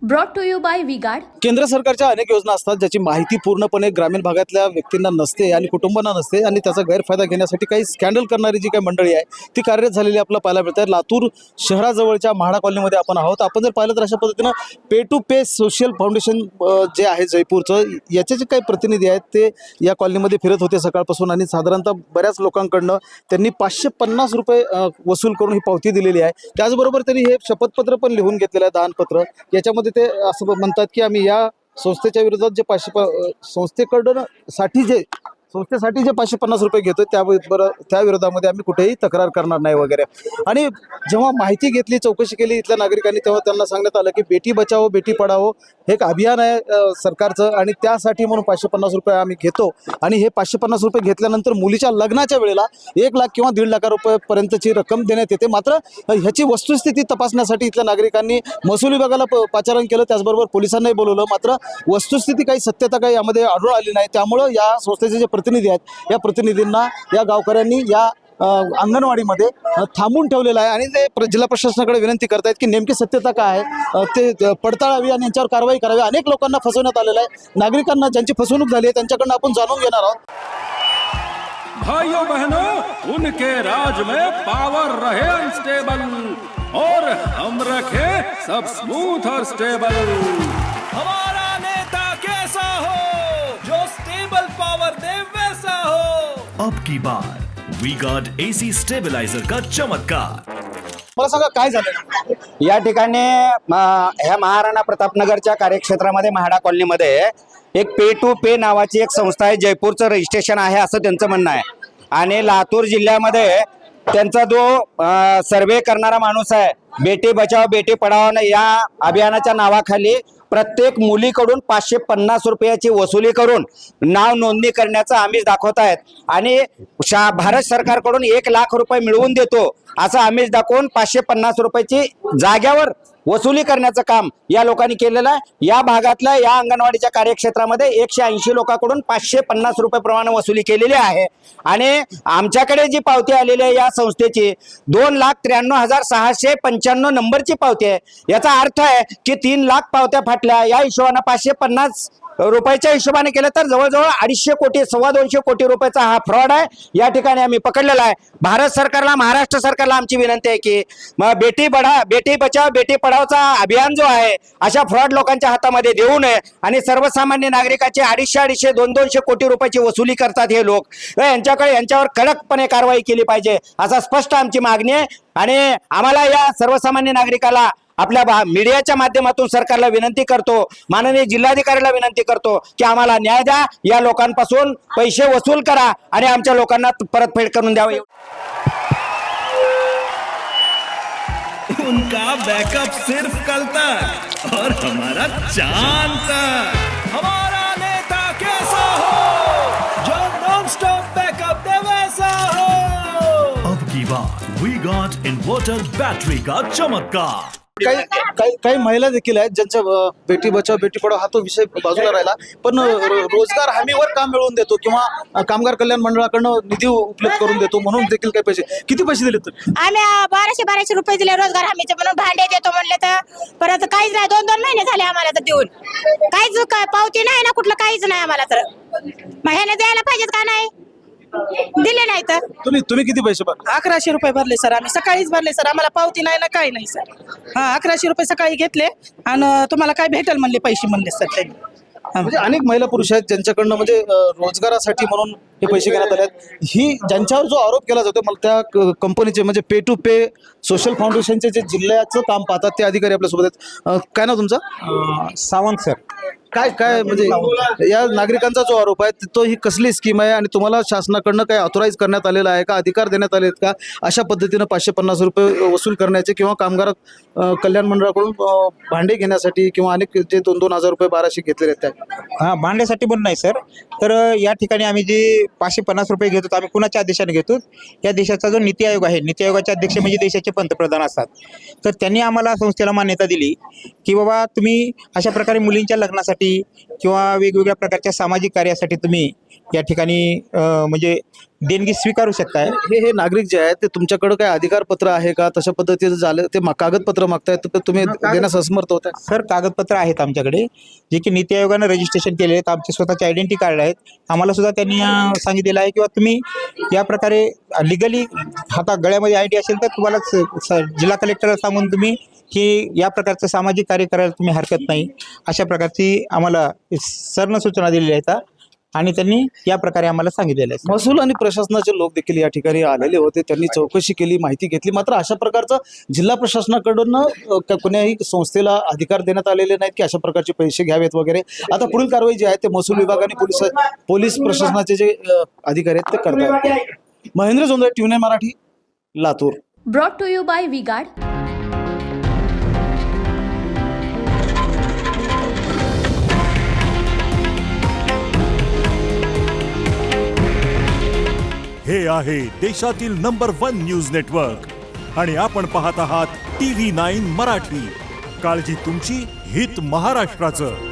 Brought to you by V-Guard. केंद्र सरकारच्या अनेक योजना असतात ज्याची माहिती पूर्णपणे ग्रामीण भागातल्या व्यक्तींना नसते आणि कुटुंबांना नसते आणि त्याचा गैरफायदा घेण्यासाठी काही स्कॅन्डल करणारी जी काही मंडळी आहे ती कार्यरत झालेली आपल्याला पाहायला मिळते. लातूर शहराजवळच्या म्हाडा कॉलनीमध्ये आपण आहोत. आपण जर पाहिलं तर अशा पद्धतीनं पे टू पे सोशल फाउंडेशन जे आहे जयपूरचं, याचे जे काही प्रतिनिधी आहेत ते या कॉलनीमध्ये फिरत होते सकाळपासून आणि साधारणतः बऱ्याच लोकांकडनं त्यांनी 550 रुपये वसूल करून ही पावती दिलेली आहे. त्याचबरोबर त्यांनी हे शपथपत्र पण लिहून घेतलेलं आहे, दानपत्र. याच्यामध्ये ते असं म्हणतात की आम्ही या संस्थेच्या विरोधात जे संस्थेसाठी जे 550 रुपये घेतो त्या विरोधामध्ये आम्ही कुठेही तक्रार करणार नाही वगैरे. आणि जेव्हा माहिती घेतली, चौकशी केली इथल्या नागरिकांनी, तेव्हा त्यांना सांगण्यात आलं की बेटी बचाओ बेटी पढाओ हे एक अभियान आहे सरकारचं आणि त्यासाठी म्हणून 550 रुपये आम्ही घेतो. आणि हे 550 रुपये घेतल्यानंतर मुलीच्या लग्नाच्या वेळेला 1 लाख किंवा 1.5 लाख रुपयेपर्यंतची रक्कम देण्यात येते. मात्र ह्याची वस्तुस्थिती तपासण्यासाठी इथल्या नागरिकांनी महसूल विभागाला पाचारण केलं, त्याचबरोबर पोलिसांनाही बोलवलं. मात्र वस्तुस्थिती काही सत्यता काही यामध्ये आढळून आली नाही. त्यामुळं या संस्थेचे जे प्रतिनिधी आहेत, या प्रतिनिधींना या गावकऱ्यांनी या अंगणवाडीमध्ये थांबून ठेवलेलं आहे आणि ते जिल्हा प्रशासनाकडे विनंती करतायत की नेमकी सत्यता काय आहे ते पडताळावी आणि यांच्यावर कारवाई करावी. अनेक लोकांना फसवण्यात आलेलं आहे. नागरिकांना ज्यांची फसवणूक झाली आहे त्यांच्याकडनं आपण जाणून घेणार आहोत. भाइयों बहनों, उनके राज में पावर रहे अनस्टेबल और हम रखे सब स्मूथ और स्टेबल। हमारा नेता कैसा हो जो स्टेबल पावर दे वैसा हो। अब की बार V-Guard AC स्टेबलाइजर का चमत्कार। मला सांगा काय झालं या ठिकाणी ह्या महाराणा प्रतापनगरच्या कार्यक्षेत्रामध्ये म्हाडा कॉलनीमध्ये एक पे टू पे नावाची एक संस्था आहे, जयपूरचं रजिस्ट्रेशन आहे असं त्यांचं म्हणणं आहे. आणि लातूर जिल्ह्यामध्ये त्यांचा जो सर्वे करणारा माणूस आहे, बेटी बचाओ बेटी पढाओ या अभियानाच्या नावाखाली प्रत्येक मुलीकडून 550 रुपयाची वसुली करून नाव नोंदणी करण्याचं आमिष दाखवत आहेत. आणि भारत सरकारकडून 1 लाख रुपये मिळवून देतो असं आमिष दाखवून 550 रुपयाची जाग्यावर वसुली करण्याचं काम या लोकांनी केलेलं आहे. या भागातल्या या अंगणवाडीच्या कार्यक्षेत्रामध्ये 180 लोकांकडून 550 रुपये प्रमाणे वसुली केलेली आहे. आणि आमच्याकडे जी पावती आलेली आहे या संस्थेची 2,93,695 नंबरची पावती आहे. याचा अर्थ आहे की 3 लाख पावत्या फाटल्या. या हिशोबाने 550 रुपयाच्या हिशोबाने केलं तर जवळजवळ 250 कोटी 250 कोटी रुपयाचा हा फ्रॉड आहे. या ठिकाणी आम्ही पकडलेला आहे. भारत सरकारला, महाराष्ट्र सरकारला आमची विनंती आहे की बेटी बचाओ बेटी पढाओचा अभियान जो आहे अशा फ्रॉड लोकांच्या हातामध्ये देऊ नये. आणि सर्वसामान्य नागरिकाचे 250-250 कोटी रुपयाची वसुली करतात हे लोक. यांच्यावर कडकपणे कारवाई केली पाहिजे असा स्पष्ट आमची मागणी आहे. आणि आम्हाला या सर्वसामान्य नागरिकाला आपल्या मीडियाच्या माध्यमातून सरकारला विनंती करतो, माननीय जिल्हाधिकाऱ्याला विनंती करतो की आम्हाला न्याय द्या, या लोकांपासून पैसे वसूल करा आणि आमच्या लोकांना परतफेड करून द्यावे. उनका बैकअप सिर्फ कल तक और हमारा चांद तक। हमारा नेता कैसा हो जो नॉन स्टॉप बैकअप दे वैसा हो। अब की बार V-Guard इन्वर्टर बैटरी का चमत्कार। काही महिला देखील आहेत ज्यांच्या बेटी बचाओ बेटी पढाओ हा तो विषय बाजूला राहिला, पण रोजगार हमीवर काम मिळवून देतो किंवा कामगार कल्याण मंडळाकडनं निधी उपलब्ध करून देतो म्हणून देखील काही पैसे. किती पैसे दिले तर आम्ही 1200 रुपये दिले रोजगार हमीचे म्हणून. भांडे देतो म्हणले तर परत काहीच नाही. 2 महिने झाले आम्हाला तर देऊन. काहीच पावती नाही ना, कुठलं काहीच नाही आम्हाला. तर महिने द्यायला पाहिजेत का नाही, दिले नाही तर. तुम्ही किती पैसे भरले? 1100 रुपये भरले सर. आम्ही सकाळीच भरले सर. आम्हाला पावती नाही ना काही नाही सर. 1100 रुपये सकाळी घेतले आणि तुम्हाला काय भेटेल म्हणले पैसे म्हणले सर त्यांनी. म्हणजे अनेक महिला पुरुष आहेत ज्यांच्याकडनं म्हणजे रोजगारासाठी म्हणून हे पैसे घेण्यात आले आहेत. ही ज्यांच्यावर जो आरोप केला जातो, मला त्या कंपनीचे म्हणजे पे टू पे सोशल फाउंडेशनचे जे जिल्ह्याचं काम पाहतात ते अधिकारी आपल्यासोबत आहेत. काय नाव तुमचं? सावंत सर. काय म्हणजे या नागरिकांचा जो आरोप आहे तो ही कसली स्कीम आहे आणि तुम्हाला शासनाकडनं काय ऑथोराईज करण्यात आलेला आहे का, अधिकार देण्यात आले आहेत का अशा पद्धतीनं 550 रुपये वसूल करण्याचे किंवा कामगार कल्याण मंडळाकडून भांडे घेण्यासाठी किंवा अनेक जे 2,000 रुपये 1200 घेतलेले आहेत त्या? भांड्यासाठी पण नाही सर. तर या ठिकाणी आम्ही जे 550 रुपये घेतो आम्ही कुणाच्या आदेशाने घेतो? या देशाचा जो नीती आयोग आहे, नीती आयोगाचे अध्यक्ष म्हणजे देशाचे पंतप्रधान असतात. तर त्यांनी आम्हाला संस्थेला मान्यता दिली की बाबा तुम्ही अशा प्रकारे मुलींच्या लग्नासाठी किंवा वेगवेगळ्या प्रकारच्या सामाजिक कार्यासाठी तुम्ही या ठिकाणी म्हणजे देणगी स्वीकारू शकताय. हे नागरिक जे आहेत ते तुमच्याकडे काय अधिकार पत्र आहे का? तशा पद्धतीचं झालं ते कागदपत्र मागतायत तर तुम्ही देण्यास असमर्थ होता? सर कागदपत्र आहेत आमच्याकडे जे की नीती आयोगानं रजिस्ट्रेशन केले आहेत. आमचे स्वतःचे आयडेंटिटी कार्ड आहेत. आम्हाला सुद्धा त्यांनी सांगितलेलं आहे किंवा तुम्ही या प्रकारे लिगली हातात गळ्यामध्ये आय डी असेल तर तुम्हाला जिल्हा कलेक्टर सांगून तुम्ही की या प्रकारचं सामाजिक कार्य करायला तुम्ही हरकत नाही अशा प्रकारची आम्हाला सरनं सूचना दिलेल्या आहेत आणि त्यांनी या प्रकारे आम्हाला सांगितलेलं आहे. महसूल आणि प्रशासनाचे लोक देखील या ठिकाणी आलेले होते. त्यांनी चौकशी केली, माहिती घेतली. मात्र अशा प्रकारचा जिल्हा प्रशासनाकडून कोण्याही संस्थेला अधिकार देण्यात आलेले नाहीत की अशा प्रकारचे पैसे घ्यावेत वगैरे. आता पुढील कारवाई जी आहे ते महसूल विभाग आणि पोलीस प्रशासनाचे जे अधिकारी आहेत ते करतात. Mahendra Jondhale, TV9 Marathi, Latur. Brought to you by Vguard. हे आहे देशातील नंबर 1 न्यूज नेटवर्क आणि आपण पाहत आहात TV9 मराठी. काळजी तुमची, हित महाराष्ट्राचं.